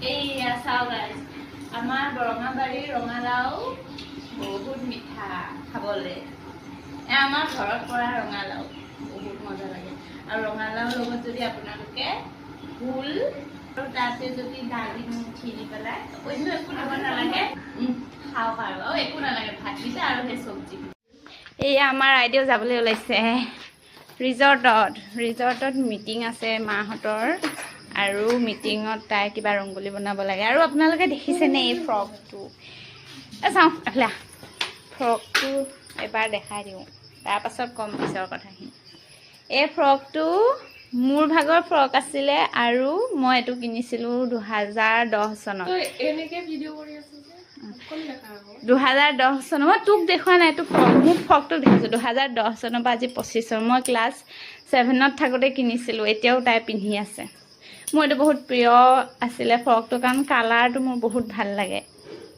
এইয়া চাও গাইজ আমাৰ বৰঙাবাৰীৰ ৰঙালাও বহুত মিঠা খাবলে আমাৰ ঘৰত কৰা ৰঙালাও বহুত মজা লাগে আৰু ৰঙালাওৰ লগত যদি আপোনালোকে ভোল আৰু তাতে যদি দালি মুঠি দি পেলাই অন্য একো দিব নালাগে খাওক আৰু একো নালাগে ভাতকেইটা আৰু সেই চব্জি এইয়া আমাৰ আইদেউ যাবলৈ ওলাইছে ৰিজৰ্টত মিটিং আছে মাহঁতৰ আৰু মিটিঙত তাই কিবা ৰংগোলী বনাব লাগে আৰু আপোনালোকে দেখিছেনে এই ফ্ৰকটো চাওঁ এফালে ফ্ৰকটো এবাৰ দেখাই দিওঁ তাৰপাছত কম পিছৰ কথাখিনি এই ফ্ৰকটো মোৰ ভাগৰ ফ্ৰক আছিলে আৰু মই এইটো কিনিছিলোঁ 2010 চনত 2010 চনত মই তোক দেখুওৱা নাই তোক মোক ফ্ৰকটো দেখিছোঁ 2010 চনৰ পৰা আজি 25 চন মই ক্লাছ 7ত থাকোঁতে কিনিছিলোঁ এতিয়াও তাই পিন্ধি আছে মোৰ এইটো বহুত প্ৰিয় আছিলে ফ্ৰকটো কাৰণ কালাৰটো মোৰ বহুত ভাল লাগে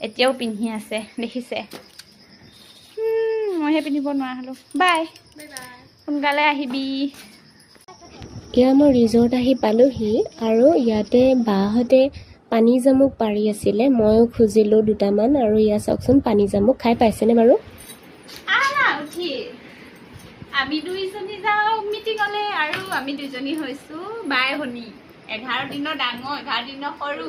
এতিয়াও পিন্ধি আছে দেখিছে মইহে পিন্ধিব নোৱাৰা হ'লোঁ বাই সোনকালে আহিবি এয়া মই ৰিজৰ্ট আহি পালোহি আৰু ইয়াতে বাহঁতে পানী জামুক পাৰি আছিলে ময়ো খুজিলোঁ দুটামান আৰু ইয়া চাওকচোন পানী জামুক খাই পাইছেনে বাৰু উঠি আমি দুইজনী যাওঁ মিটিঙলৈ আৰু আমি দুজনী হৈছোঁ বাই ভনী 11 দিনৰ ডাঙৰ 11 দিনৰ সৰু